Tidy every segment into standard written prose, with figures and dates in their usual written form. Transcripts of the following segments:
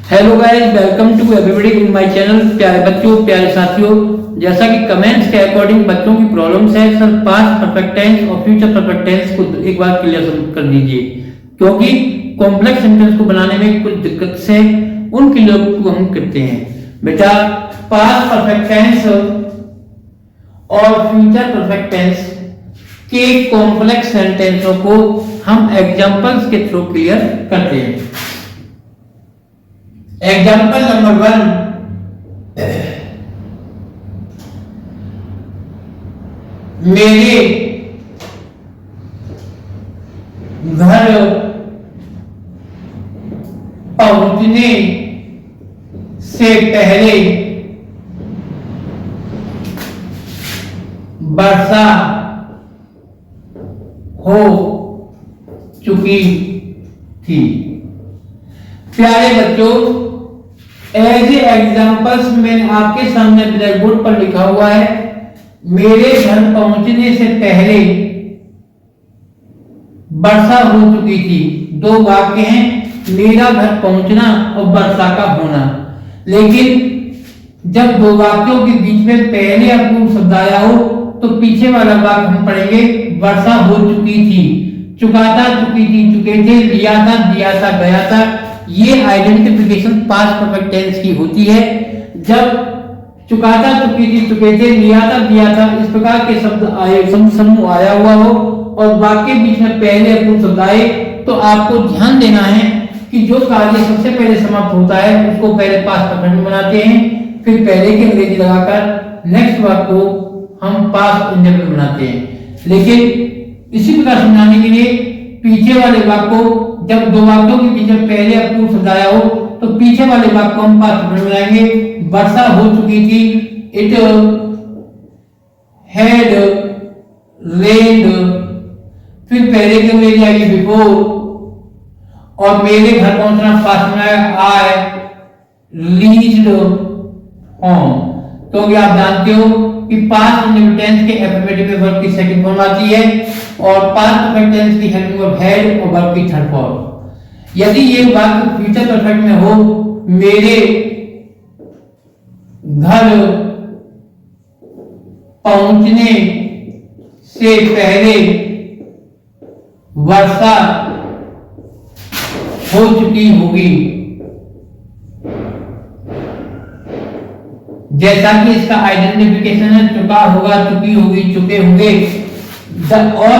Hello guys, welcome to everybody in my channel. प्यारे बच्चों, प्यारे साथियों, जैसा कि कमेंट्स के अकॉर्डिंग बच्चों की प्रॉब्लम्स है, सर पास्ट परफेक्ट टेंस और फ्यूचर परफेक्ट टेंस को एक बार क्लियर कर दीजिए, क्योंकि कॉम्प्लेक्स सेंटेंस को बनाने में कुछ दिक्कत से उन क्लियर को हम करते हैं। बेटा, पास्ट परफेक्ट टेंस और फ्यूचर परफेक्ट टेंस के कॉम्प्लेक्स सेंटेंसों को हम एग्जांपल्स के थ्रू क्लियर करते हैं। एग्जाम्पल नंबर 1, मेरे घर पहुंचने से पहले वर्षा हो चुकी थी। प्यारे बच्चों, एज ए एग्जाम्पल्स में आपके सामने ब्लैक बोर्ड पर लिखा हुआ है, मेरे घर पहुंचने से पहले वर्षा हो चुकी थी। दो वाक्य हैं, मेरा घर पहुंचना और वर्षा का होना। लेकिन जब दो वाक्यों के बीच में पहले अपूर्ण शब्द आया हो तो पीछे वाला वाक्य हम पढ़ेंगे वर्षा हो चुकी थी। चुका था, चुकी थी, चुके थे, लिया था, दिया था, गया था। ये आइडेंटिफिकेशन पास्ट परफेक्ट टेंस की होती है। जब चुका था, चुकी थी, चुके थे, लिया था, दिया था, इस प्रकार के शब्द आए, समूह आया हुआ हो और वाक्य बीच में पहले अपूर्ण शब्द आए, तो आपको ध्यान देना है कि जो कार्य सबसे पहले समाप्त होता है उसको पहले पास्ट परफेक्ट में बनाते हैं, फिर पहले की अंग्रेजी लगाकर नेक्स्ट वाक्य को हम पास्ट इंडेफिनिट बनाते हैं। लेकिन इसी प्रकार समझाने के लिए पीछे वाले वाक्य को, जब दो वाक्यों के बीच में पहले अपूर्ण शब्द आया हो तो पीछे वाले वाक्य को हम पास्ट परफेक्ट बनाएंगे। वर्षा हो चुकी थी, इट हैड रेन्ड, फिर पहले की अंग्रेजी आएगी बिफोर, और मेरे घर पहुंचना पास्ट में आई रीच्ड होम। क्योंकि आप जानते हो कि पास्ट इंडेफिनिट टेंस के एफर्मेटिव वर्ब की सेकंड फॉर्म आती है और पास्ट परफेक्ट टेंस की हेल्पिंग वर्ब हैड और वर्ब की थर्ड फॉर्म। यदि ये वाक्य फ्यूचर परफेक्ट में हो, मेरे घर पहुंचने से पहले वर्षा हो चुकी होगी, जैसा कि इसका आइडेंटिफिकेशन है, चुका होगा, चुकी होगी, चुके होंगे। और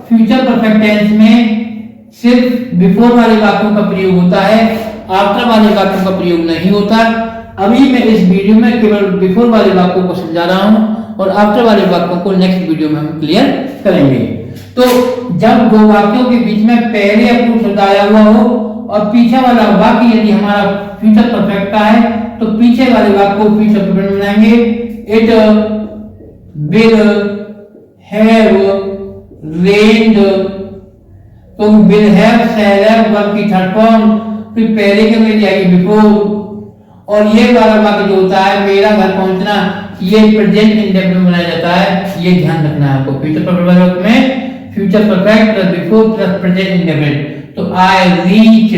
फ्यूचर परफेक्ट टेंस में सिर्फ बिफोर वाले वाक्यों का प्रयोग होता है, आफ्टर वाले वाक्यों का प्रयोग नहीं होता। अभी मैं इस वीडियो में केवल बिफोर वाले वाक्यों को समझा रहा हूं और आफ्टर वाले वाक्यों को नेक्स्ट वीडियो में हम क्लियर करेंगे। तो जब दो वाक्यों के बीच में पहले अपूर्ण शब्द आया हुआ हो और पीछे वाला वाक्य यदि हमारा फ्यूचर परफेक्ट का है तो पीछे वाले वाक्य को फ्यूचर परफेक्ट बनाएंगे। इट विल हैव रेन्ड, तो will have shall have verb की थर्ड फॉर्म, फिर पहले के में जाएगी बिफोर, और ये वाला वाक्य जो होता है मेरा घर पहुंचना, ये प्रेजेंट इंडेफिनिट में बनाया जाता है। ये ध्यान रखना है आपको। फ्यूचर परफेक्ट में future perfect plus before plus present indefinite. तो आई रीच,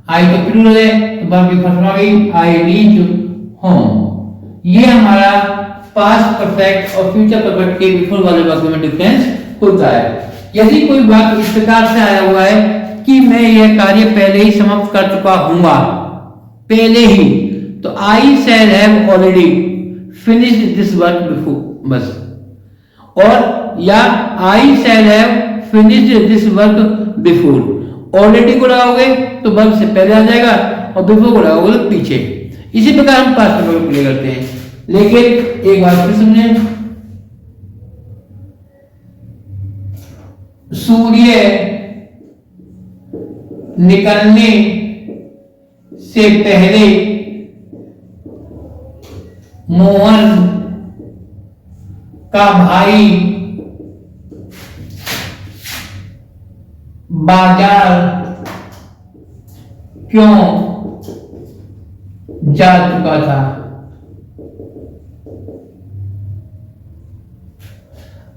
आई तो प्लूरल है तो वर्ब की फर्स्ट फॉर्म आ गई आई रीच होम। ये हमारा पास्ट परफेक्ट और फ्यूचर परफेक्ट के बिफोर वाले वाक्य में डिफरेंस होता है। यदि कोई वाक्य इस प्रकार से आया हुआ है कि मैं यह कार्य पहले ही समाप्त कर चुका हूंगा, पहले ही, तो I shall have already finished this work before, बस। और या I shall have finished this work before, already को लगाओगे तो वर्ब से पहले आ जाएगा और बिफोर को लगाओगे तो पीछे। इसी प्रकार हम पास्ट परफेक्ट को प्ले करते हैं। लेकिन एक बात फिर समझें, सूर्य निकलने से पहले मोहन का भाई बाजार क्यों जा चुका था।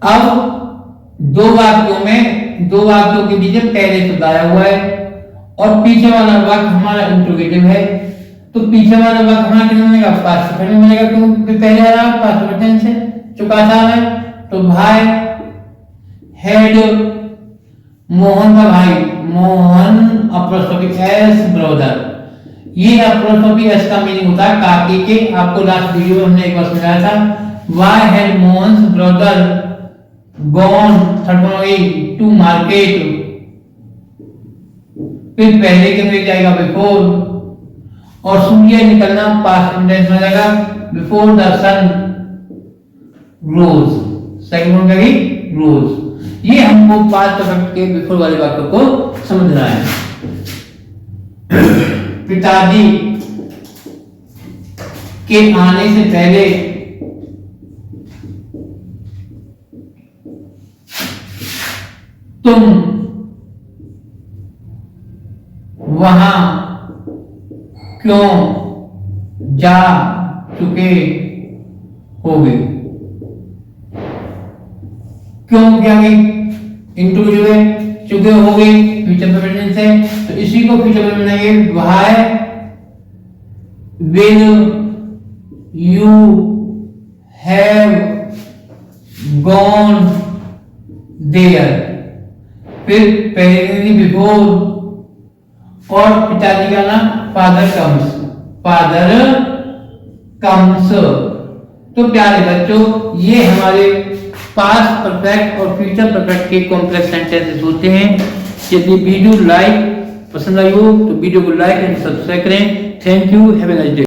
अब दो वाक्यों के बीच में पहले शब्द आया हुआ है और पीछे वाला वाक्य हमारा इंट्रोगेटिव है, तो पीछे वाला वाक्य हमारा कितना मिलेगा, पास्ट परफेक्ट में मिलेगा, क्योंकि पहले वाला पास्ट परफेक्ट टेंस है, चुका था है। तो भाई हैड, मोहन का भाई, मोहन अपोस्ट्रोफी एस ब्रदर, ये अपोस्ट्रोफी एस का मीनिंग होता है काकी के। आपको लास्ट वीडियो में हमने एक बार समझाया था। Why had Mohan brother gone to market, फिर पहले के में जाएगा बिफोर, और सूर्य निकलना पास्ट टेंस में जाएगा before the sun rose, second one करेगी रोज। ये हमको पास्ट परफेक्ट के बिफोर वाले वाक्यों को समझना है। पिताजी के आने से पहले तुम वहां क्यों जा चुके होगे। क्यों क्या इंटू जो है चुके होगे फ्यूचर परफेक्ट है, तो इसी को फ्यूचर परफेक्ट बनाएंगे। Why will you have gone there, फिर पहले बिफोर, और पिताजी का नाम फादर कम्स, फादर कम्स। तो प्यारे बच्चों, ये हमारे पास्ट परफेक्ट और फ्यूचर परफेक्ट के कॉम्प्लेक्स सेंटेंसेस होते हैं। यदि वीडियो पसंद आई हो तो वीडियो को लाइक एंड सब्सक्राइब करें। Thank you, have a nice day.